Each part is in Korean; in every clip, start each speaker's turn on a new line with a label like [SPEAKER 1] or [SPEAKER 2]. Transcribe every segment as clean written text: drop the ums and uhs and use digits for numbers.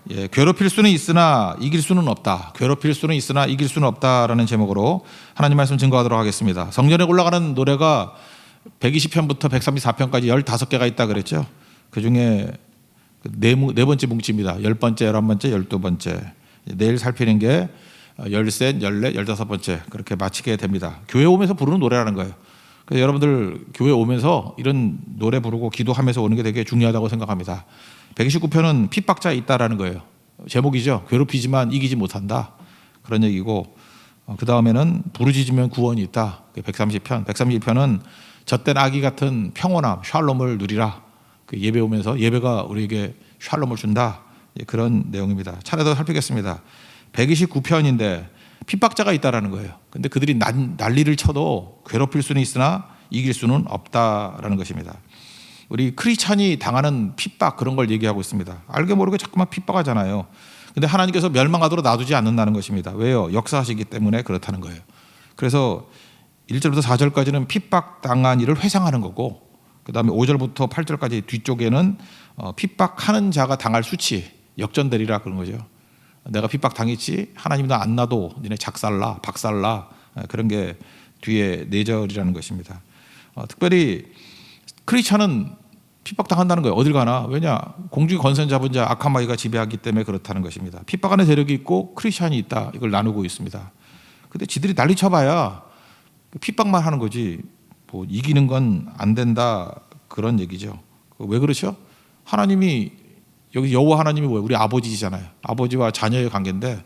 [SPEAKER 1] 예, 괴롭힐 수는 있으나 이길 수는 없다. 괴롭힐 수는 있으나 이길 수는 없다라는 제목으로 하나님 말씀 증거하도록 하겠습니다. 성전에 올라가는 노래가 120편부터 134편까지 15개가 있다 그랬죠. 그중에 네 번째 뭉치입니다. 10번째, 11번째, 12번째. 내일 살피는 게 13, 14, 15번째 그렇게 마치게 됩니다. 교회 오면서 부르는 노래라는 거예요. 그래서 여러분들 교회 오면서 이런 노래 부르고 기도하면서 오는 게 되게 중요하다고 생각합니다. 129편은 핍박자에 있다라는 거예요. 제목이죠. 괴롭히지만 이기지 못한다. 그런 얘기고, 그 다음에는 부르짖으면 구원이 있다. 130편. 131편은 젖된 아기 같은 평온함, 샬롬을 누리라. 예배 오면서 예배가 우리에게 샬롬을 준다. 그런 내용입니다. 차례도 살피겠습니다. 129편인데 핍박자가 있다라는 거예요. 근데 그들이 난리를 쳐도 괴롭힐 수는 있으나 이길 수는 없다라는 것입니다. 우리 크리스찬이 당하는 핍박 그런 걸 얘기하고 있습니다. 알게 모르게 자꾸만 핍박하잖아요. 근데 하나님께서 멸망하도록 놔두지 않는다는 것입니다. 왜요? 역사하시기 때문에 그렇다는 거예요. 그래서 1절부터 4절까지는 핍박당한 일을 회상하는 거고, 그 다음에 5절부터 8절까지 뒤쪽에는 핍박하는 자가 당할 수치, 역전되리라 그런 거죠. 내가 핍박당했지 하나님 나 안 놔도 니네 작살나 박살나, 그런 게 뒤에 4절이라는 것입니다. 특별히 크리스찬은 핍박당한다는 거예요. 어딜 가나. 왜냐? 공중의 권세 잡은 자 악한 마귀가 지배하기 때문에 그렇다는 것입니다. 핍박하는 세력이 있고 크리스찬이 있다. 이걸 나누고 있습니다. 근데 지들이 난리 쳐봐야 핍박만 하는 거지 뭐 이기는 건 안 된다 그런 얘기죠. 왜 그렇죠? 하나님이 여기 여호와 하나님이 뭐예요? 우리 아버지잖아요. 아버지와 자녀의 관계인데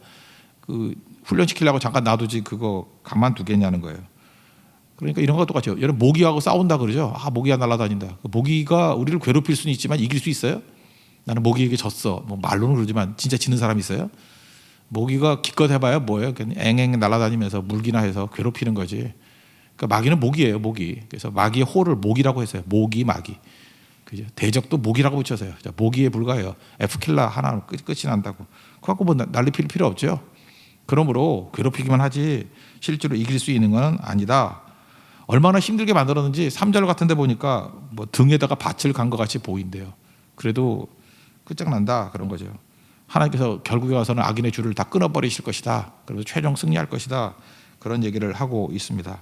[SPEAKER 1] 그 훈련시키려고 잠깐 놔두지 그거 가만두겠냐는 거예요. 그러니까 이런 것과 똑같죠. 여러분 모기하고 싸운다 그러죠. 모기가 날아다닌다. 모기가 우리를 괴롭힐 수는 있지만 이길 수 있어요? 나는 모기에게 졌어. 뭐 말로는 그러지만 진짜 지는 사람 있어요? 모기가 기껏 해봐야 뭐예요? 그냥 앵앵 날아다니면서 물기나 해서 괴롭히는 거지. 그러니까 마귀는 모기예요, 모기. 그래서 마귀의 호를 모기라고 했어요. 모기, 마귀. 그죠? 대적도 모기라고 붙여서요. 모기에 불과해요. F킬러 하나 끝이 난다고. 그거 뭐 난리 필 필요 없죠. 그러므로 괴롭히기만 하지 실제로 이길 수 있는 건 아니다. 얼마나 힘들게 만들었는지 3절 같은 데 보니까 뭐 등에다가 밭을 간 것 같이 보인대요. 그래도 끝장난다 그런 거죠. 하나님께서 결국에 와서는 악인의 줄을 다 끊어버리실 것이다. 그래서 최종 승리할 것이다. 그런 얘기를 하고 있습니다.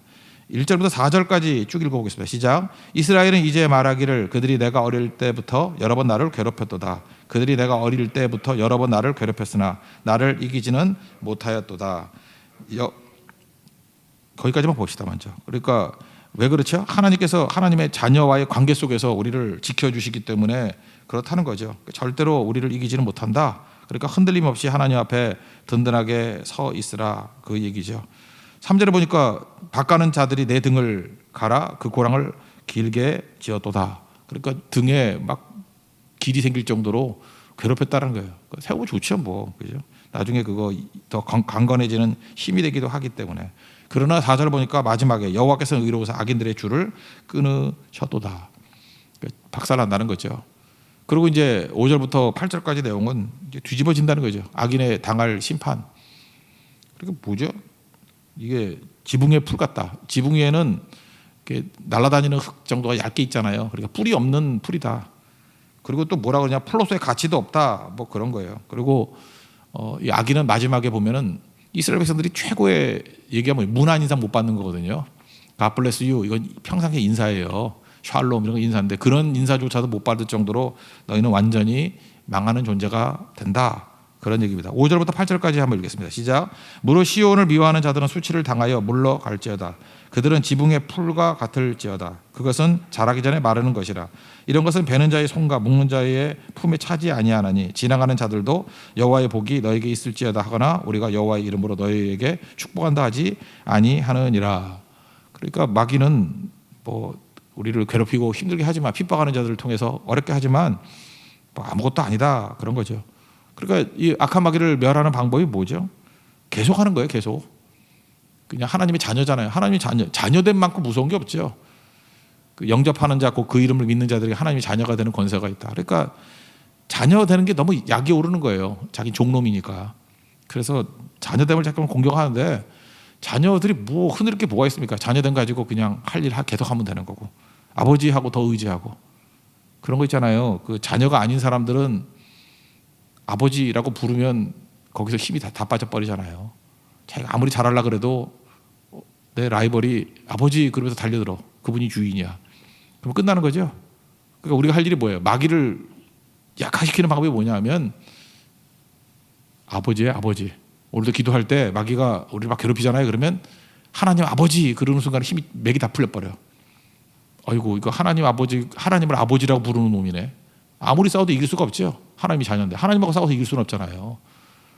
[SPEAKER 1] 1절부터 4절까지 쭉 읽어보겠습니다. 시작. 이스라엘은 이제 말하기를 그들이 내가 어릴 때부터 여러 번 나를 괴롭혔도다. 그들이 내가 어릴 때부터 여러 번 나를 괴롭혔으나 나를 이기지는 못하였도다. 거기까지만 봅시다 먼저. 그러니까 왜 그렇죠? 하나님께서 하나님의 자녀와의 관계 속에서 우리를 지켜주시기 때문에 그렇다는 거죠. 절대로 우리를 이기지는 못한다. 그러니까 흔들림 없이 하나님 앞에 든든하게 서 있으라 그 얘기죠. 3절에 보니까 밭가는 자들이 내 등을 갈아 그 고랑을 길게 지었도다. 그러니까 등에 막 길이 생길 정도로 괴롭혔다는 거예요. 세우고 좋죠 뭐. 그죠? 나중에 그거 더 강건해지는 힘이 되기도 하기 때문에. 그러나 4절 보니까 마지막에 여호와께서 의로워서 악인들의 줄을 끊으셨도다. 박살난다는 거죠. 그리고 이제 5절부터 8절까지 내용은 이제 뒤집어진다는 거죠. 악인의 당할 심판. 그러니까 뭐죠? 이게 지붕의 풀 같다. 지붕 위에는 이렇게 날아다니는 흙 정도가 얇게 있잖아요. 그러니까 뿌리 없는 풀이다. 그리고 또 뭐라 그러냐? 플로소의 가치도 없다. 뭐 그런 거예요. 그리고 이 악인은 마지막에 보면은 이스라엘 백성들이 최고의 얘기하면 문안 인상 못 받는 거거든요. God bless you. 이건 평상시의 인사예요. 샬롬 이런 거 인사인데 그런 인사조차도 못 받을 정도로 너희는 완전히 망하는 존재가 된다. 그런 얘기입니다. 5절부터 8절까지 한번 읽겠습니다. 시작. 무릇 시온을 미워하는 자들은 수치를 당하여 물러갈지어다. 그들은 지붕의 풀과 같을지어다. 그것은 자라기 전에 마르는 것이라. 이런 것은 베는 자의 손과 묶는 자의 품에 차지 아니하나니 지나가는 자들도 여호와의 복이 너에게 있을지어다 하거나 우리가 여호와의 이름으로 너희에게 축복한다 하지 아니하느니라. 그러니까 마귀는 뭐 우리를 괴롭히고 힘들게 하지만 핍박하는 자들을 통해서 어렵게 하지만 뭐 아무것도 아니다 그런 거죠. 그러니까 이 악한 마귀를 멸하는 방법이 뭐죠? 계속하는 거예요. 계속. 그냥 하나님의 자녀잖아요. 하나님의 자녀된 만큼 무서운 게 없죠. 그 영접하는 자, 그 이름을 믿는 자들에게 하나님의 자녀가 되는 권세가 있다. 그러니까 자녀 되는 게 너무 약이 오르는 거예요. 자기 종놈이니까. 그래서 자녀됨을 자꾸 공격하는데 자녀들이 뭐 흔들 게 뭐가 있습니까? 자녀됨 가지고 그냥 할 일 계속 하면 되는 거고 아버지하고 더 의지하고 그런 거 있잖아요. 그 자녀가 아닌 사람들은 아버지라고 부르면 거기서 힘이 다 빠져버리잖아요. 자기가 아무리 잘하려고 그래도 내 라이벌이 아버지 그러면서 달려들어. 그분이 주인이야. 그럼 끝나는 거죠. 그러니까 우리가 할 일이 뭐예요? 마귀를 약화시키는 방법이 뭐냐 하면 아버지예요, 아버지. 오늘도 기도할 때 마귀가 우리를 막 괴롭히잖아요. 그러면 하나님 아버지 그러는 순간에 힘이 맥이 다 풀려버려요. 아이고 이거 하나님 아버지, 하나님을 아버지라고 부르는 놈이네. 아무리 싸워도 이길 수가 없죠. 하나님이 자녀인데 하나님하고 싸워서 이길 수는 없잖아요.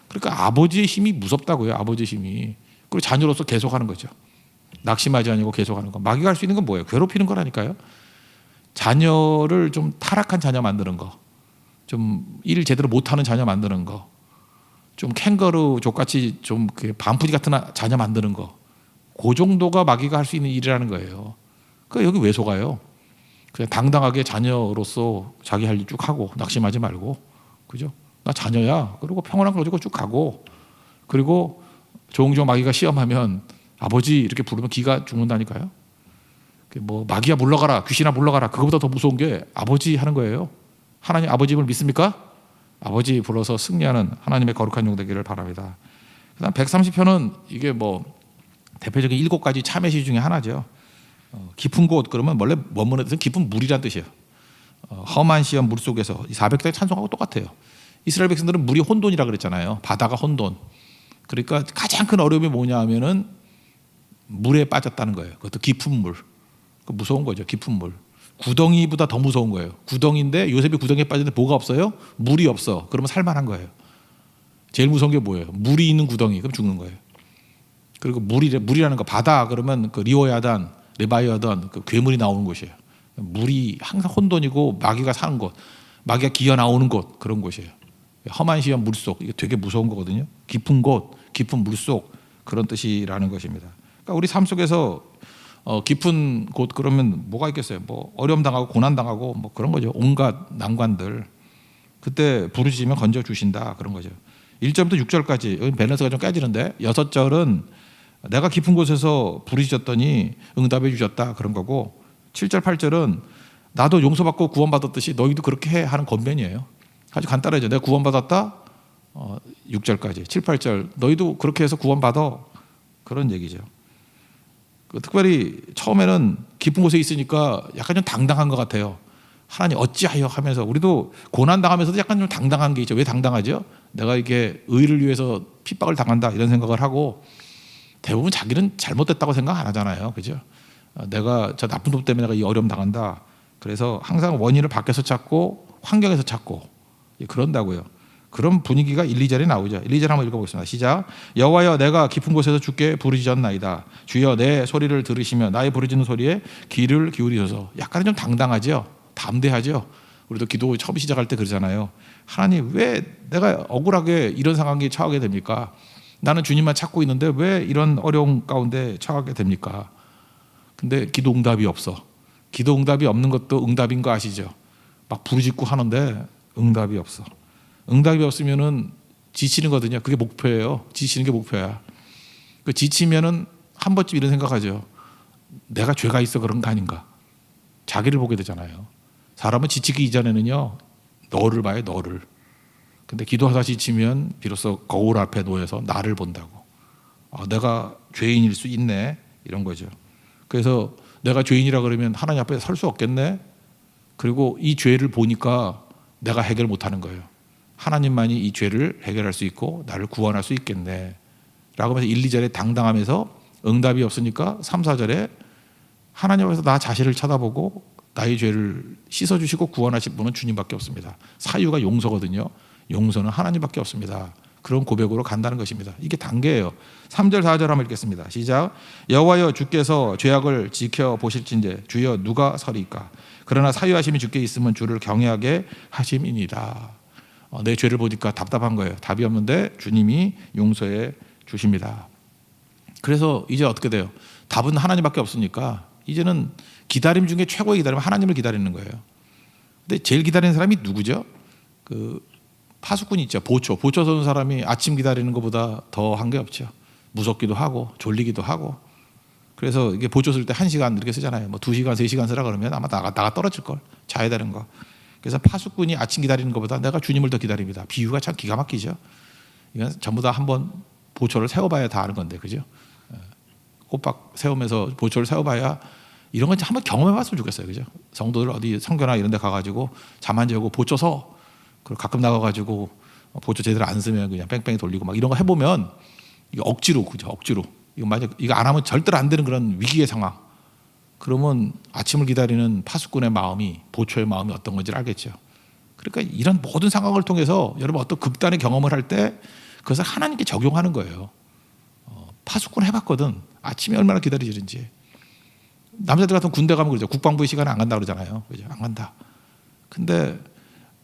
[SPEAKER 1] 그러니까 아버지의 힘이 무섭다고요. 아버지의 힘이. 그리고 자녀로서 계속하는 거죠. 낙심하지 아니고 계속하는 거. 마귀가 할 수 있는 건 뭐예요? 괴롭히는 거라니까요. 자녀를 좀 타락한 자녀 만드는 거, 좀 일 제대로 못하는 자녀 만드는 거, 좀 캥거루 족같이 좀 반푸지 같은 자녀 만드는 거, 그 정도가 마귀가 할 수 있는 일이라는 거예요. 그러니까 여기 왜 속아요? 그냥 당당하게 자녀로서 자기 할 일 쭉 하고 낙심하지 말고, 그죠? 나 자녀야. 그리고 평온한 걸 가지고 쭉 가고, 그리고 종종 마귀가 시험하면 아버지 이렇게 부르면 기가 죽는다니까요. 뭐 마귀야 물러가라, 귀신아 물러가라. 그거보다 더 무서운 게 아버지 하는 거예요. 하나님 아버지를 믿습니까? 아버지 불러서 승리하는 하나님의 거룩한 종 되기를 바랍니다. 그다음 130편은 이게 뭐 대표적인 7가지 참회시 중에 하나죠. 깊은 곳 그러면 원래 원문의 뜻은 깊은 물이란 뜻이에요. 험한 시험 물 속에서 400대 찬송하고 똑같아요. 이스라엘 백성들은 물이 혼돈이라 그랬잖아요. 바다가 혼돈. 그러니까 가장 큰 어려움이 뭐냐 하면은 물에 빠졌다는 거예요. 그것도 깊은 물. 무서운 거죠. 깊은 물. 구덩이보다 더 무서운 거예요. 구덩이인데 요셉이 구덩이에 빠졌는데 뭐가 없어요? 물이 없어. 그러면 살만한 거예요. 제일 무서운 게 뭐예요? 물이 있는 구덩이. 그럼 죽는 거예요. 그리고 물이라는 거 바다 그러면 그 리오야단, 레바이어단 그 괴물이 나오는 곳이에요. 물이 항상 혼돈이고 마귀가 사는 곳, 마귀가 기어 나오는 곳 그런 곳이에요. 험한 시험 물속 이게 되게 무서운 거거든요. 깊은 곳, 깊은 물속 그런 뜻이라는 것입니다. 그러니까 우리 삶 속에서 깊은 곳 그러면 뭐가 있겠어요? 뭐 어려움 당하고 고난 당하고 뭐 그런 거죠. 온갖 난관들 그때 부르짖으면 건져 주신다 그런 거죠. 1절부터 6절까지 밸런스가 좀 깨지는데 6절은 내가 깊은 곳에서 부르짖었더니 응답해 주셨다 그런 거고 7절 8절은 나도 용서받고 구원받았듯이 너희도 그렇게 해 하는 권면이에요. 아주 간단하죠. 내가 구원받았다 6절까지 7, 8절 너희도 그렇게 해서 구원받아 그런 얘기죠. 특별히 처음에는 깊은 곳에 있으니까 약간 좀 당당한 것 같아요. 하나님 어찌하여 하면서 우리도 고난 당하면서도 약간 좀 당당한 게 있죠. 왜 당당하죠? 내가 이게 의를 위해서 핍박을 당한다 이런 생각을 하고 대부분 자기는 잘못됐다고 생각 안 하잖아요. 그죠? 내가 저 나쁜 놈 때문에 내가 이 어려움 당한다. 그래서 항상 원인을 밖에서 찾고 환경에서 찾고 그런다고요. 그런 분위기가 1, 2절에 나오죠. 1, 2절 한번 읽어보겠습니다. 시작. 여호와여 내가 깊은 곳에서 주께 부르짖었나이다. 주여 내 소리를 들으시며 나의 부르짖는 소리에 귀를 기울이소서. 약간은 좀 당당하죠. 담대하죠. 우리도 기도 처음 시작할 때 그러잖아요. 하나님 왜 내가 억울하게 이런 상황에 처하게 됩니까? 나는 주님만 찾고 있는데 왜 이런 어려움 가운데 처하게 됩니까? 근데 기도 응답이 없어. 기도 응답이 없는 것도 응답인 거 아시죠? 막 부르짖고 하는데 응답이 없어. 응답이 없으면은 지치는 거거든요. 그게 목표예요. 지치는 게 목표야. 그 지치면은 한 번쯤 이런 생각하죠. 내가 죄가 있어 그런 거 아닌가? 자기를 보게 되잖아요. 사람은 지치기 이전에는요. 너를 봐요. 너를. 근데 기도하다 지치면 비로소 거울 앞에 놓여서 나를 본다고. 내가 죄인일 수 있네. 이런 거죠. 그래서 내가 죄인이라 그러면 하나님 앞에 설 수 없겠네. 그리고 이 죄를 보니까 내가 해결 못하는 거예요. 하나님만이 이 죄를 해결할 수 있고 나를 구원할 수 있겠네 라고 하면서 1, 2절에 당당하면서 응답이 없으니까 3, 4절에 하나님 앞에서 나 자신을 쳐다보고 나의 죄를 씻어주시고 구원하실 분은 주님밖에 없습니다. 사유가 용서거든요. 용서는 하나님밖에 없습니다. 그런 고백으로 간다는 것입니다. 이게 단계예요. 3절 4절 한번 읽겠습니다. 시작. 여호와여 주께서 죄악을 지켜보실진대 주여 누가 서리까? 그러나 사유하심이 주께 있으면 주를 경외하게 하심이니라. 내 죄를 보니까 답답한 거예요. 답이 없는데 주님이 용서해 주십니다. 그래서 이제 어떻게 돼요? 답은 하나님밖에 없으니까 이제는 기다림 중에 최고의 기다림은 하나님을 기다리는 거예요. 근데 제일 기다리는 사람이 누구죠? 그 파수꾼 있죠. 보초 서는 사람이 아침 기다리는 것보다 더 한 게 없죠. 무섭기도 하고 졸리기도 하고. 그래서 이게 보초 쓸 때 1시간 이렇게 쓰잖아요. 뭐 2시간, 3시간 쓰라 그러면 아마 나가 떨어질 걸. 자야 되는 거. 그래서 파수꾼이 아침 기다리는 것보다 내가 주님을 더 기다립니다. 비유가 참 기가 막히죠. 이건 전부 다 한번 보초를 세워봐야 다 아는 건데, 그죠? 꼬박 세우면서 보초를 세워봐야 이런 건 한번 경험해봤으면 좋겠어요, 그죠? 성도들 어디 성교나 이런 데 가가지고 잠 안 재고 보초 서, 그리고 가끔 나가가지고 보초 제대로 안 쓰면 그냥 뺑뺑이 돌리고 막 이런 거 해보면 이게 억지로, 그죠? 억지로. 이거 맞아. 이거 안 하면 절대로 안 되는 그런 위기의 상황. 그러면 아침을 기다리는 파수꾼의 마음이, 보초의 마음이 어떤 건지를 알겠죠. 그러니까 이런 모든 상황을 통해서 여러분 어떤 극단의 경험을 할 때 그것을 하나님께 적용하는 거예요. 파수꾼 해봤거든. 아침에 얼마나 기다리는지. 남자들 같은 군대 가면 그러죠. 국방부의 시간에 안 간다 그러잖아요. 그죠? 안 간다. 근데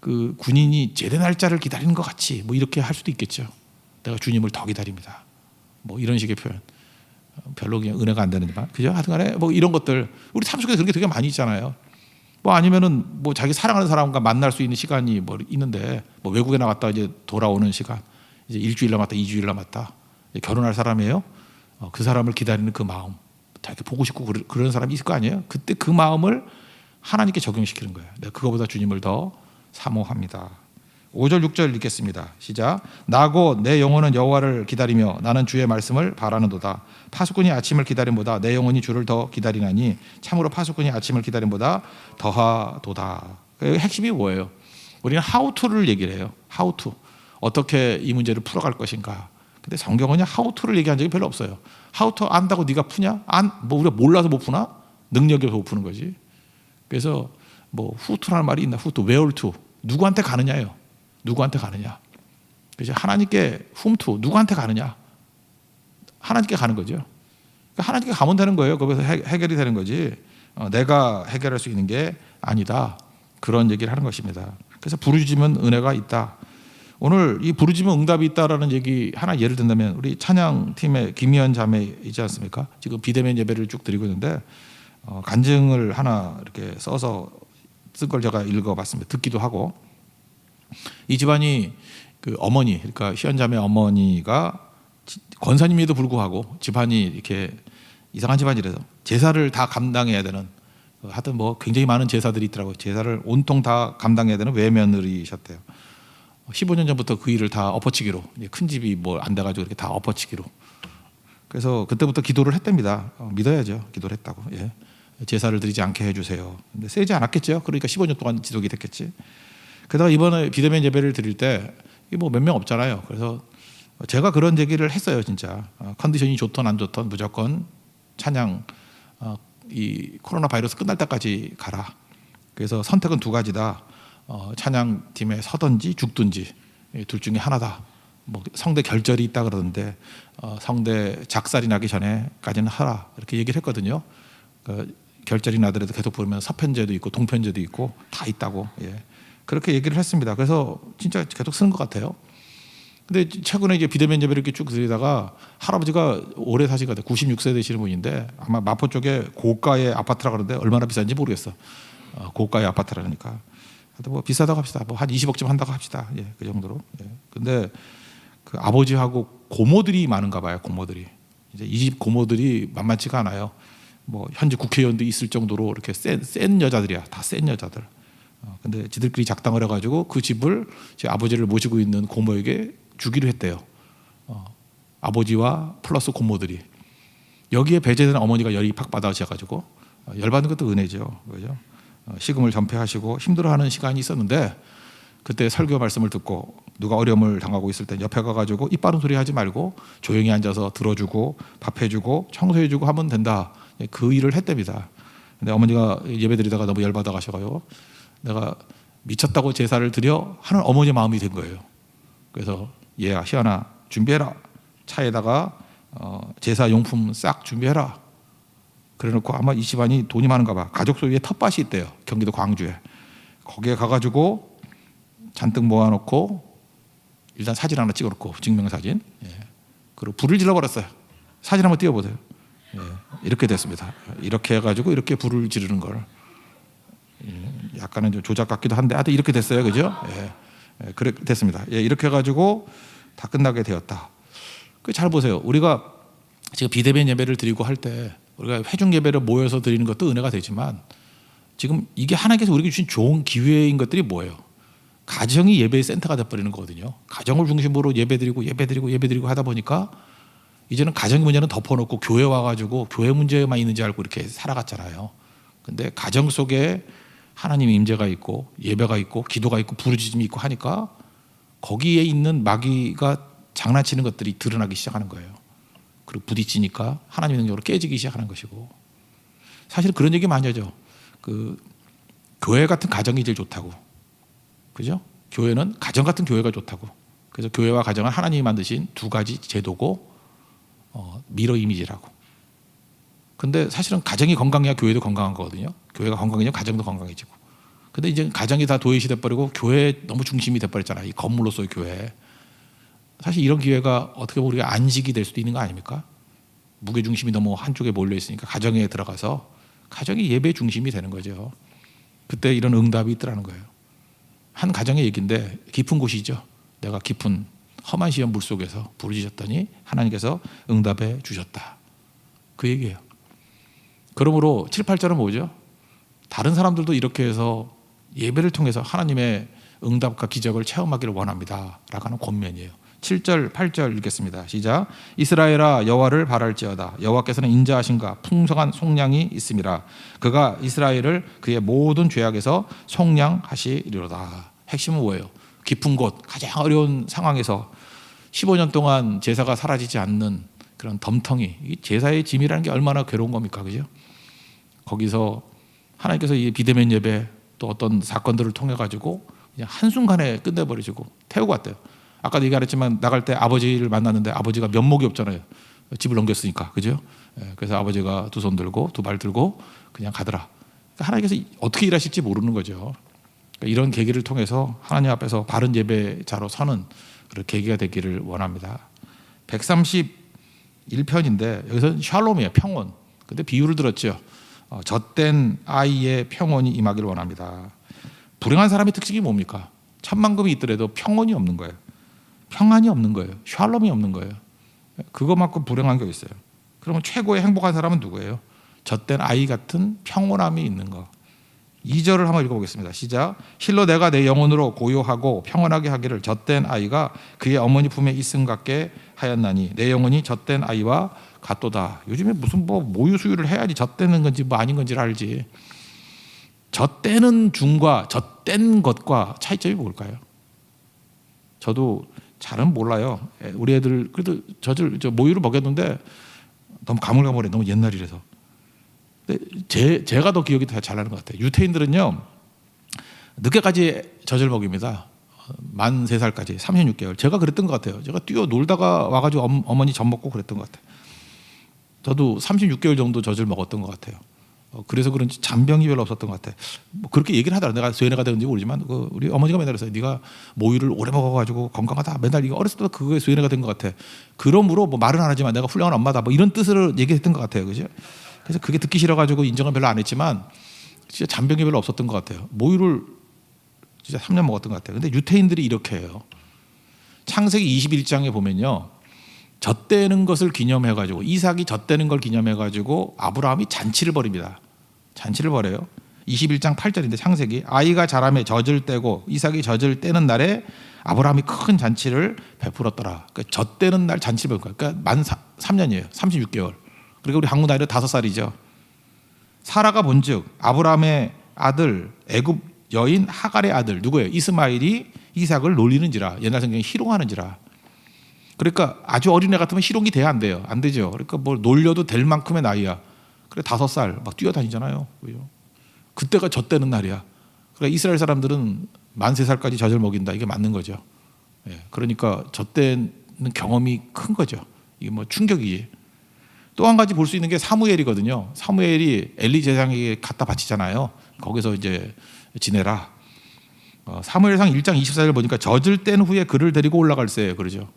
[SPEAKER 1] 그 군인이 제대 날짜를 기다리는 것 같이 뭐 이렇게 할 수도 있겠죠. 내가 주님을 더 기다립니다. 뭐 이런 식의 표현. 별로 그냥 은혜가 안 되는지만, 그죠? 하여튼간에 뭐 이런 것들 우리 삶 속에 그런 게 되게 많이 있잖아요. 뭐 아니면은 뭐 자기 사랑하는 사람과 만날 수 있는 시간이 뭐 있는데, 뭐 외국에 나갔다 이제 돌아오는 시간, 이제 일주일 남았다, 2주일 남았다, 이제 결혼할 사람이에요. 그 사람을 기다리는 그 마음, 자기 보고 싶고 그런 사람이 있을 거 아니에요. 그때 그 마음을 하나님께 적용시키는 거예요. 내가 그거보다 주님을 더 사모합니다. 5절 6절 읽겠습니다. 시작. 나고 내 영혼은 여호와를 기다리며 나는 주의 말씀을 바라는도다. 파수꾼이 아침을 기다림보다 내 영혼이 주를 더 기다리나니 참으로 파수꾼이 아침을 기다림보다 더하도다. 핵심이 뭐예요? 우리는 how to를 얘기를 해요. how to. 어떻게 이 문제를 풀어갈 것인가. 근데 성경은 how to를 얘기한 적이 별로 없어요. how to 안다고 네가 푸냐? 뭐 우리가 몰라서 못 푸나? 능력이 없어서 못 푸는 거지. 그래서 뭐 who to라는 말이 있나? who to, where to. 누구한테 가느냐예요. 누구한테 가느냐. 그래서 하나님께 whom to, 누구한테 가느냐. 하나님께 가는 거죠. 그러니까 하나님께 가면 되는 거예요. 거기서 해결이 되는 거지. 내가 해결할 수 있는 게 아니다. 그런 얘기를 하는 것입니다. 그래서 부르짖으면 은혜가 있다. 오늘 이 부르짖으면 응답이 있다라는 얘기 하나 예를 든다면 우리 찬양팀의 김희연 자매 있지 않습니까? 지금 비대면 예배를 쭉 드리고 있는데 간증을 하나 이렇게 써서 쓴 걸 제가 읽어봤습니다. 듣기도 하고. 이 집안이 그 어머니, 그러니까 희연 자매 어머니가 권사님에도 불구하고 집안이 이렇게 이상한 집안이라서 제사를 다 감당해야 되는, 하여튼 뭐 굉장히 많은 제사들이 있더라고요. 제사를 온통 다 감당해야 되는 외며느리셨대요. 15년 전부터 그 일을 다 엎어치기로, 큰 집이 뭐 안 돼가지고 이렇게 다 엎어치기로. 그래서 그때부터 기도를 했답니다. 믿어야죠. 기도를 했다고. 예. 제사를 드리지 않게 해주세요. 근데 세지 않았겠죠. 그러니까 15년 동안 지속이 됐겠지. 게다가 이번에 비대면 예배를 드릴 때 뭐 몇 명 없잖아요. 그래서 제가 그런 얘기를 했어요. 진짜 컨디션이 좋든 안 좋든 무조건 찬양, 이 코로나 바이러스 끝날 때까지 가라. 그래서 선택은 두 가지다. 찬양팀에 서든지 죽든지 둘 중에 하나다. 뭐 성대 결절이 있다 그러던데 성대 작살이 나기 전에까지는 하라. 이렇게 얘기를 했거든요. 결절이 나더라도 계속 부르면 서편제도 있고 동편제도 있고 다 있다고. 예. 그렇게 얘기를 했습니다. 그래서 진짜 계속 쓰는 것 같아요. 근데 최근에 이제 비대면 예배를 이렇게 쭉 드리다가 할아버지가 오래 사시거든요. 96세 되시는 분인데 아마 마포 쪽에 고가의 아파트라 그러는데 얼마나 비싼지 모르겠어. 고가의 아파트라니까. 하여튼 뭐 비싸다고 합시다. 뭐 한 20억쯤 한다고 합시다. 예, 그 정도로. 예. 근데 그 아버지하고 고모들이 많은가 봐요. 고모들이. 이제 이 집 고모들이 만만치가 않아요. 뭐 현재 국회의원도 있을 정도로 이렇게 센 여자들이야. 다 센 여자들. 근데 지들끼리 작당을 해가지고 그 집을 제 아버지를 모시고 있는 고모에게 주기로 했대요. 아버지와 플러스 고모들이. 여기에 배제된 어머니가 열이 팍 받아져가지고 열받는 것도 은혜죠. 그죠? 식음을 전폐하시고 힘들어하는 시간이 있었는데 그때 설교 말씀을 듣고 누가 어려움을 당하고 있을 때 옆에 가가지고 입 바른 소리 하지 말고 조용히 앉아서 들어주고 밥해주고 청소해주고 하면 된다. 그 일을 했답니다. 근데 어머니가 예배드리다가 너무 열받아 가셔가지고 내가 미쳤다고 제사를 드려 하는 어머니 마음이 된 거예요. 그래서 얘야 희연아 준비해라. 차에다가 제사 용품 싹 준비해라. 그래놓고 아마 이 집안이 돈이 많은가 봐. 가족 소유의 텃밭이 있대요. 경기도 광주에. 거기에 가가지고 잔뜩 모아놓고 일단 사진 하나 찍어놓고 증명사진. 예. 그리고 불을 질러버렸어요. 사진 한번 띄워보세요. 예. 이렇게 됐습니다. 이렇게 해가지고 이렇게 불을 지르는 걸. 예. 약간은 좀 조작 같기도 한데 하여튼 이렇게 됐어요. 그죠? 예. 예. 그래 됐습니다. 예. 이렇게 해가지고 다 끝나게 되었다. 잘 보세요. 우리가 지금 비대면 예배를 드리고 할 때 우리가 회중 예배를 모여서 드리는 것도 은혜가 되지만 지금 이게 하나님께서 우리에게 주신 좋은 기회인 것들이 뭐예요? 가정이 예배의 센터가 돼버리는 거거든요. 가정을 중심으로 예배드리고 하다 보니까 이제는 가정 문제는 덮어놓고 교회 와가지고 교회 문제만 있는지 알고 이렇게 살아갔잖아요. 근데 가정 속에 하나님의 임재가 있고 예배가 있고 기도가 있고 부르짖음이 있고 하니까 거기에 있는 마귀가 장난치는 것들이 드러나기 시작하는 거예요. 그리고 부딪히니까 하나님의 능력으로 깨지기 시작하는 것이고, 사실 그런 얘기 많이 하죠. 교회 같은 가정이 제일 좋다고. 그죠? 교회는 가정 같은 교회가 좋다고. 그래서 교회와 가정은 하나님이 만드신 두 가지 제도고 미러 이미지라고. 근데 사실은 가정이 건강해야 교회도 건강한 거거든요. 교회가 건강해지면 가정도 건강해지고. 근데 이제 가정이 다 도외시 돼버리고 교회 너무 중심이 돼버렸잖아요. 이 건물로서의 교회. 사실 이런 기회가 어떻게 보면 우리가 안식이 될 수도 있는 거 아닙니까? 무게 중심이 너무 한쪽에 몰려 있으니까 가정에 들어가서 가정이 예배 중심이 되는 거죠. 그때 이런 응답이 있더라는 거예요. 한 가정의 얘기인데 깊은 곳이죠. 내가 깊은 험한 시험 물속에서 부르짖었더니 하나님께서 응답해 주셨다. 그 얘기예요. 그러므로 7, 8절은 뭐죠? 다른 사람들도 이렇게 해서 예배를 통해서 하나님의 응답과 기적을 체험하기를 원합니다 라고 하는 권면이에요. 7절, 8절 읽겠습니다. 시작. 이스라엘아 여호와를 바랄지어다. 여호와께서는 인자하신가 풍성한 속량이 있음이라. 그가 이스라엘을 그의 모든 죄악에서 속량하시리로다. 핵심은 뭐예요? 깊은 곳, 가장 어려운 상황에서 15년 동안 제사가 사라지지 않는 그런 덤텅이, 이 제사의 짐이라는 게 얼마나 괴로운 겁니까? 그죠? 거기서 하나님께서 이 비대면 예배 또 어떤 사건들을 통해 가지고 그냥 한순간에 끝내버리시고 태우고 왔대요. 아까도 얘기했지만 나갈 때 아버지를 만났는데 아버지가 면목이 없잖아요. 집을 넘겼으니까. 그죠? 그래서 아버지가 두 손 들고 두 발 들고 그냥 가더라. 그러니까 하나님께서 어떻게 일하실지 모르는 거죠. 그러니까 이런 계기를 통해서 하나님 앞에서 바른 예배자로 서는 그런 계기가 되기를 원합니다. 131편인데 여기서 샬롬이에요. 평온. 근데 비유를 들었죠. 젖된 아이의 평온이 임하기를 원합니다. 불행한 사람의 특징이 뭡니까? 천만금이 있더라도 평온이 없는 거예요. 평안이 없는 거예요. 샬롬이 없는 거예요. 그것만큼 불행한 게 있어요. 그러면 최고의 행복한 사람은 누구예요? 젖된 아이 같은 평온함이 있는 거. 2절을 한번 읽어보겠습니다. 시작. 실로 내가 내 영혼으로 고요하고 평온하게 하기를 젖된 아이가 그의 어머니 품에 있음 같게 하였나니 내 영혼이 젖된 아이와 같도다. 요즘에 무슨 모유 수유를 해야지 젖대는 건지 아닌 건지를 알지. 젖대는 중과 젖댄 것과 차이점이 뭘까요? 저도 잘은 몰라요. 우리 애들 그래도 모유를 먹였는데 너무 가물가물해. 너무 옛날이라서. 근데 제가 더 기억이 잘 나는 것 같아요. 유태인들은요 늦게까지 젖을 먹입니다. 만 3살까지 36개월. 제가 그랬던 것 같아요. 제가 뛰어 놀다가 와가지고 어머니 젖 먹고 그랬던 것 같아요. 저도 36개월 정도 젖을 먹었던 것 같아요. 그래서 그런지 잔병이 별로 없었던 것 같아. 그렇게 얘기를 하더라. 내가 쇠뇌가 되는지 모르지만 우리 어머니가 맨날 그랬어요. 네가 모유를 오래 먹어가지고 건강하다. 맨날 이거 어렸을 때 그거에 쇠뇌가 된 것 같아. 그러므로 말은 안 하지만 내가 훌륭한 엄마다. 이런 뜻으로 얘기했던 것 같아요. 그죠? 그래서 그게 듣기 싫어가지고 인정은 별로 안 했지만 진짜 잔병이 별로 없었던 것 같아요. 모유를 진짜 3년 먹었던 것 같아요. 근데 유태인들이 이렇게 해요. 창세기 21장에 보면요. 젖대는 것을 기념해가지고 이삭이 젖대는 걸 기념해가지고 아브라함이 잔치를 벌입니다. 잔치를 벌여요. 21장 8절인데 창세기 아이가 자라매 젖을 떼고 이삭이 젖을 떼는 날에 아브라함이 큰 잔치를 베풀었더라. 그러니까 젖대는 날 잔치를 베풀 거예요. 그러니까 만 3년이에요. 36개월. 그리고 우리 한국 나이로 5살이죠. 사라가 본즉 아브라함의 아들 애굽 여인 하갈의 아들 누구예요? 이스마엘이 이삭을 놀리는지라. 옛날 성경에 희롱하는지라. 그러니까 아주 어린애 같으면 희롱이 돼야 안 돼요. 안 되죠. 그러니까 뭘 놀려도 될 만큼의 나이야. 그래 5살 막 뛰어다니잖아요. 그죠? 그때가 젖대는 날이야. 그러니까 이스라엘 사람들은 만 3살까지 젖을 먹인다. 이게 맞는 거죠. 예, 그러니까 젖대는 경험이 큰 거죠. 이게 뭐 충격이지. 또 한 가지 볼 수 있는 게 사무엘이거든요. 사무엘이 엘리 제사장에게 갖다 바치잖아요. 거기서 이제 지내라. 사무엘상 1장 24절 보니까 젖을 뗀 후에 그를 데리고 올라갈세요. 그러죠.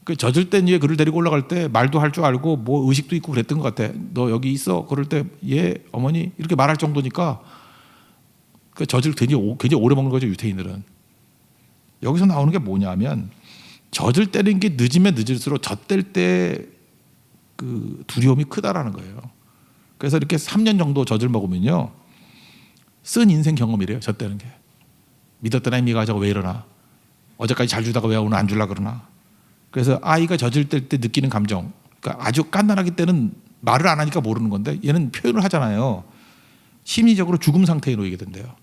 [SPEAKER 1] 그 젖을 뗀 후에 그를 데리고 올라갈 때 말도 할 줄 알고 뭐 의식도 있고 그랬던 것 같아. 너 여기 있어. 그럴 때 얘 어머니 이렇게 말할 정도니까 그 젖을 굉장히 오래 먹는 거죠. 유태인들은. 여기서 나오는 게 뭐냐면 젖을 떼는 게 늦으면 늦을수록 젖뗄 때 그 두려움이 크다라는 거예요. 그래서 이렇게 3년 정도 젖을 먹으면요 쓴 인생 경험이래요. 젖대는 게. 믿었던 애미가 저거 왜 이러나. 어제까지 잘 주다가 왜 오늘 안 줄라 그러나. 그래서 아이가 젖을 때 느끼는 감정, 그러니까 아주 깐난하기 때는 말을 안 하니까 모르는 건데 얘는 표현을 하잖아요. 심리적으로 죽음 상태에 놓이게 된대요.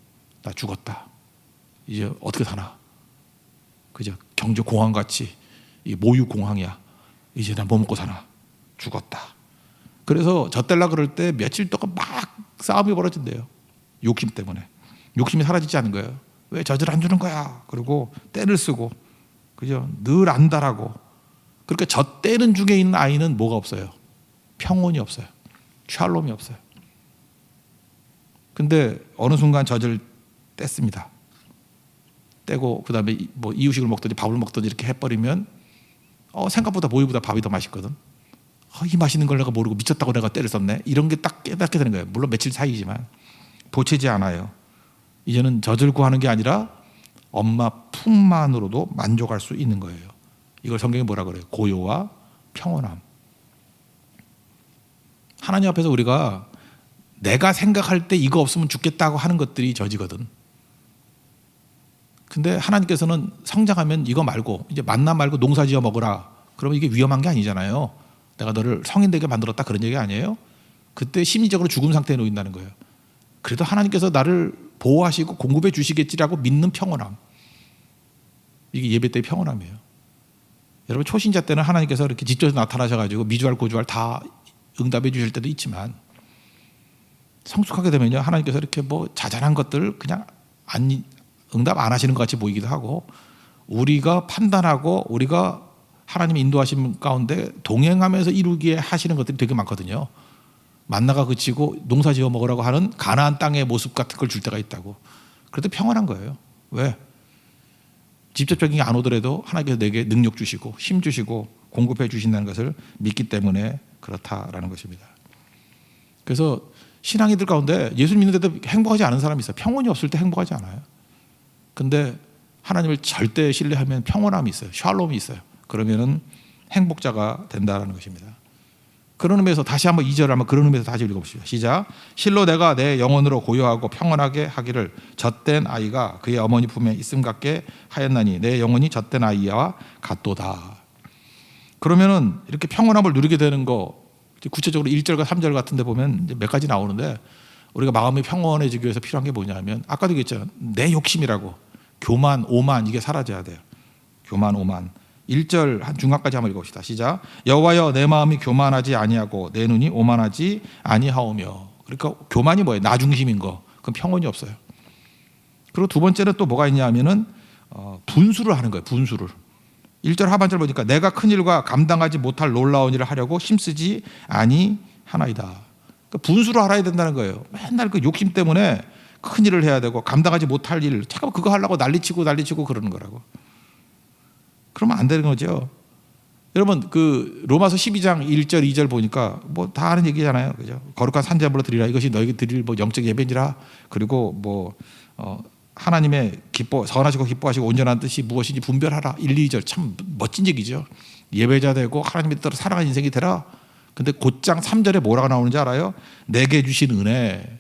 [SPEAKER 1] 나 죽었다. 이제 어떻게 사나. 그죠? 경제 공황같이 모유 공황이야. 이제 나 뭐 먹고 사나. 죽었다. 그래서 젖달라 그럴 때 며칠 동안 막 싸움이 벌어진대요. 욕심 때문에. 욕심이 사라지지 않은 거예요. 왜 젖을 안 주는 거야. 그리고 떼를 쓰고, 그죠? 늘 안달하고. 그러니까 젖 떼는 중에 있는 아이는 뭐가 없어요? 평온이 없어요. 샬롬이 없어요. 근데 어느 순간 젖을 뗐습니다. 떼고 그다음에 뭐 이유식을 먹든지 밥을 먹든지 이렇게 해버리면 생각보다 모유보다 밥이 더 맛있거든. 이 맛있는 걸 내가 모르고 미쳤다고 내가 때를 썼네. 이런 게 딱 깨닫게 되는 거예요. 물론 며칠 사이지만 보채지 않아요. 이제는 젖을 구하는 게 아니라 엄마 품만으로도 만족할 수 있는 거예요. 이걸 성경에 뭐라 그래요? 고요와 평온함. 하나님 앞에서 우리가 내가 생각할 때 이거 없으면 죽겠다고 하는 것들이 젖이거든. 근데 하나님께서는 성장하면 이거 말고 이제 만나 말고 농사 지어 먹으라. 그러면 이게 위험한 게 아니잖아요. 내가 너를 성인 되게 만들었다 그런 얘기 아니에요. 그때 심리적으로 죽음 상태에 놓인다는 거예요. 그래도 하나님께서 나를 보호하시고 공급해 주시겠지라고 믿는 평온함. 이게 예배 때의 평온함이에요. 여러분 초신자 때는 하나님께서 이렇게 직접 나타나셔가지고 미주알 고주알 다 응답해 주실 때도 있지만 성숙하게 되면요 하나님께서 이렇게 뭐 자잘한 것들 그냥 응답 안 하시는 것 같이 보이기도 하고 우리가 판단하고 우리가 하나님의 인도하심 가운데 동행하면서 이루기에 하시는 것들이 되게 많거든요. 만나가 그치고 농사 지어 먹으라고 하는 가나안 땅의 모습 같은 걸 줄 때가 있다고. 그래도 평안한 거예요. 왜? 직접적인 게 안 오더라도 하나님께서 내게 능력 주시고 힘 주시고 공급해 주신다는 것을 믿기 때문에 그렇다라는 것입니다. 그래서 신앙이들 가운데 예수 믿는데도 행복하지 않은 사람이 있어요. 평온이 없을 때 행복하지 않아요. 근데 하나님을 절대 신뢰하면 평온함이 있어요. 샬롬이 있어요. 그러면은 행복자가 된다는 것입니다. 그런 의미에서 다시 한번 2절을 한번 그런 의미에서 다시 읽어봅시다. 시작. 실로 내가 내 영혼으로 고요하고 평온하게 하기를 젖된 아이가 그의 어머니 품에 있음 같게 하였나니 내 영혼이 젖된 아이와 같도다. 그러면은 이렇게 평온함을 누리게 되는 거 구체적으로 1절과 3절 같은 데 보면 몇 가지 나오는데 우리가 마음이 평온해지기 위해서 필요한 게 뭐냐면 아까도 얘기했잖아요. 내 욕심이라고 교만, 오만 이게 사라져야 돼요. 교만, 오만. 1절 한 중간까지 한번 읽어봅시다. 시작. 여호와여 내 마음이 교만하지 아니하고 내 눈이 오만하지 아니하오며. 그러니까 교만이 뭐예요? 나 중심인 거. 그럼 평온이 없어요. 그리고 두 번째는 또 뭐가 있냐 하면은 분수를 하는 거예요. 분수를. 1절 하반절 보니까 내가 큰 일과 감당하지 못할 놀라운 일을 하려고 힘쓰지 아니하나이다. 그러니까 분수를 알아야 된다는 거예요. 맨날 그 욕심 때문에 큰 일을 해야 되고 감당하지 못할 일 잠깐 그거 하려고 난리치고 그러는 거라고. 그러면 안 되는 거죠. 여러분 그 로마서 12장 1절 2절 보니까 뭐 다 아는 얘기잖아요. 그죠? 거룩한 산제물로 드리라. 이것이 너희에게 드릴 뭐 영적 예배니라. 그리고 뭐 하나님의 선하시고 기뻐하시고 온전한 뜻이 무엇인지 분별하라. 1, 2절 참 멋진 얘기죠. 예배자 되고 하나님의 뜻대로 살아가는 인생이 되라. 근데 곧장 3절에 뭐라고 나오는지 알아요? 내게 주신 은혜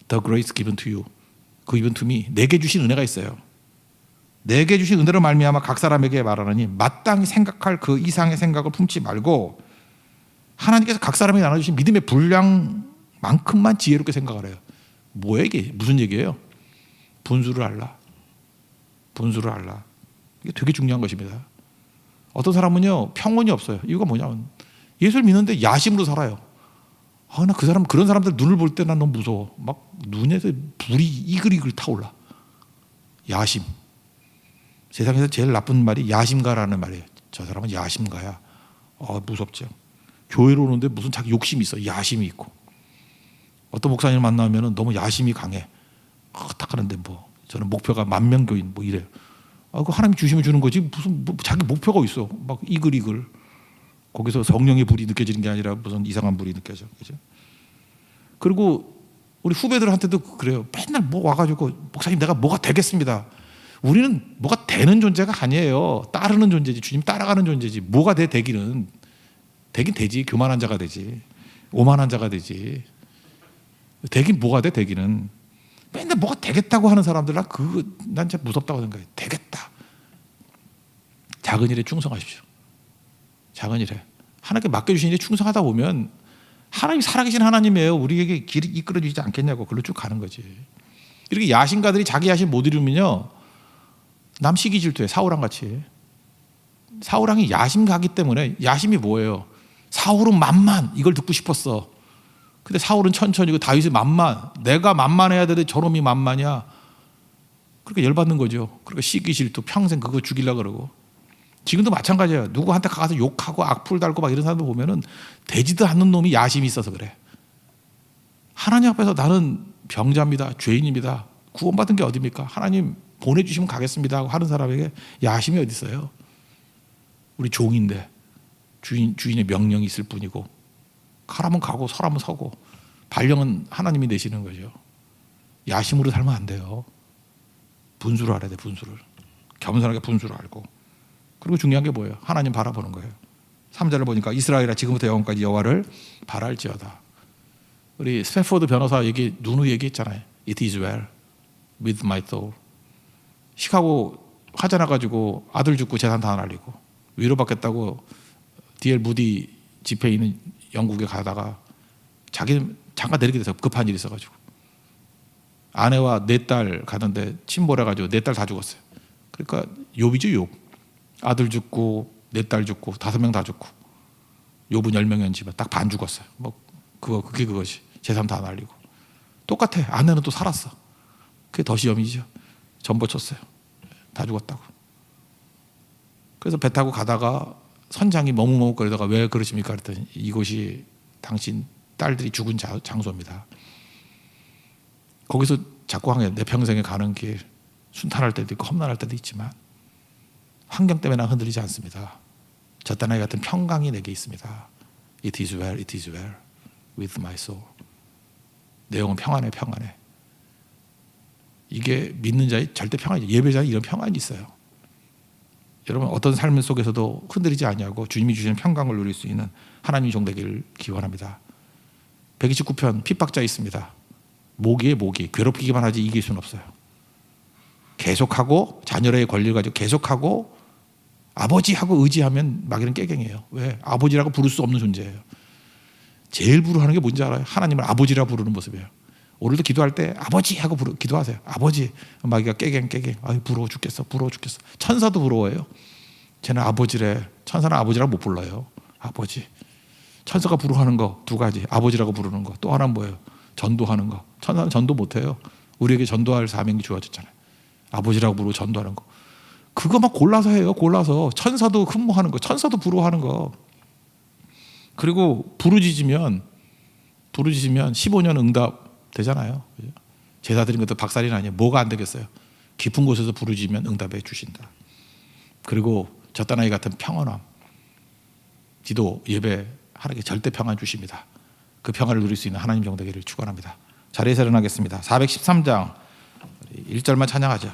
[SPEAKER 1] The grace given to you given to me. 내게 주신 은혜가 있어요. 내게 주신 은혜로 말미암아 각 사람에게 말하느니 마땅히 생각할 그 이상의 생각을 품지 말고 하나님께서 각 사람에게 나눠주신 믿음의 분량만큼만 지혜롭게 생각을 해요. 뭐야 이게? 무슨 얘기예요? 분수를 알라. 분수를 알라. 이게 되게 중요한 것입니다. 어떤 사람은요 평온이 없어요. 이유가 뭐냐면 예수를 믿는데 야심으로 살아요. 나 그 사람 그런 사람들 눈을 볼 때 난 너무 무서워. 막 눈에서 불이 이글이글 타올라. 야심. 세상에서 제일 나쁜 말이 야심가라는 말이에요. 저 사람은 야심가야. 무섭죠. 교회로 오는데 무슨 자기 욕심이 있어. 야심이 있고. 어떤 목사님을 만나면 너무 야심이 강해. 딱 하는데 뭐 저는 목표가 10,000명 교인 뭐 이래요. 그 하나님이 주시면 주는 거지 무슨 자기 목표가 있어. 막 이글이글. 거기서 성령의 불이 느껴지는 게 아니라 무슨 이상한 불이 느껴져. 그죠? 그리고 우리 후배들한테도 그래요. 맨날 뭐 와가지고 목사님 내가 뭐가 되겠습니다. 우리는 뭐가 되는 존재가 아니에요. 따르는 존재지. 주님 따라가는 존재지. 뭐가 되기는 되긴 되지. 교만한 자가 되지. 오만한 자가 되지. 되긴 뭐가 되기는. 맨날 뭐가 되겠다고 하는 사람들 난 진짜 무섭다고 생각해. 되겠다. 작은 일에 충성하십시오. 작은 일에 하나님께 맡겨주신 일에 충성하다 보면 하나님 살아계신 하나님이에요. 우리에게 길이 이끌어주지 않겠냐고 그걸로 쭉 가는 거지. 이렇게 야신가들이 자기 야신 못 이루면요 남 시기 질투해. 사울왕 같이. 사울왕이 야심가기 때문에. 야심이 뭐예요? 사울은 만만 이걸 듣고 싶었어. 근데 사울은 천천히고 다윗이 만만. 내가 만만해야 되는데 저놈이 만만이야. 그렇게 열받는 거죠. 그러니까 시기 질투 평생 그거 죽이려고 그러고. 지금도 마찬가지예요. 누구한테 가서 욕하고 악플 달고 막 이런 사람들 보면은 되지도 않는 놈이 야심이 있어서 그래. 하나님 앞에서 나는 병자입니다. 죄인입니다. 구원받은 게 어딥니까? 하나님 보내주시면 가겠습니다 하고 하는 사람에게 야심이 어디 있어요? 우리 종인데 주인의 명령이 있을 뿐이고 가라면 가고 서라면 서고 발령은 하나님이 내시는 거죠. 야심으로 살면 안 돼요. 분수를 알아야 돼. 분수를. 겸손하게 분수를 알고. 그리고 중요한 게 뭐예요? 하나님 바라보는 거예요. 3절을 보니까 이스라엘아 지금부터 영원까지 여호와를 바랄지어다. 우리 스탠포드 변호사 누누이 얘기했잖아요. It is well with my soul. 시카고 화재 나가지고 아들 죽고 재산 다 날리고 위로받겠다고 D.L. 무디 집회에 있는 영국에 가다가 자기는 잠깐 내리게 돼서 급한 일이 있어가지고 아내와 4딸 가는데 침몰해가지고 4딸 다 죽었어요. 그러니까 욥이죠. 욥. 아들 죽고 4딸 죽고 5명 다 죽고 욥은 10명이었지만 딱 반 죽었어요. 뭐 그게 그것이 재산 다 날리고 똑같아. 아내는 또 살았어. 그게 더 시험이죠. 전보 쳤어요. 다 죽었다고. 그래서 배 타고 가다가 선장이 머뭇머뭇거리다가 왜 그러십니까? 그랬더니 이곳이 당신 딸들이 죽은 장소입니다. 거기서 자꾸 내 평생에 가는 길 순탄할 때도 있고 험난할 때도 있지만 환경 때문에 난 흔들리지 않습니다. 저 땅에 같은 평강이 내게 있습니다. It is well, it is well with my soul. 내 영혼 평안해, 평안해. 이게 믿는 자의 절대 평안이죠. 예배자는 이런 평안이 있어요. 여러분 어떤 삶 속에서도 흔들리지 아니하고 주님이 주시는 평강을 누릴 수 있는 하나님의 종 되기를 기원합니다. 129편 핍박자 있습니다. 모기에 모기. 괴롭히기만 하지 이길 수는 없어요. 계속하고 자녀의 권리를 가지고 계속하고 아버지하고 의지하면 마귀는 깨갱이에요. 왜? 아버지라고 부를 수 없는 존재예요. 제일 부르하는 게 뭔지 알아요? 하나님을 아버지라고 부르는 모습이에요. 오늘도 기도할 때 아버지 하고 기도하세요. 아버지. 마귀가 깨갱. 아유 부러워 죽겠어. 천사도 부러워해요. 쟤는 아버지래. 천사는 아버지라고 못 불러요. 아버지. 천사가 부르하는 거 2가지. 아버지라고 부르는 거. 또 하나는 뭐예요? 전도하는 거. 천사는 전도 못해요. 우리에게 전도할 사명이 주어졌잖아요. 아버지라고 부르고 전도하는 거. 그거만 골라서 해요. 골라서. 천사도 흠모하는 거. 천사도 부러워하는 거. 그리고 부르짖으면 15년 응답 되잖아요. 제사 드린 것도 박살이 아니에요. 뭐가 안 되겠어요? 깊은 곳에서 부르짖으면 응답해 주신다. 그리고 저 땅의 같은 평안함. 기도, 예배, 하나님께 절대 평안 주십니다. 그 평안을 누릴 수 있는 하나님 종 되기를 축원합니다. 자리에서 일어나겠습니다. 413장 1절만 찬양하죠.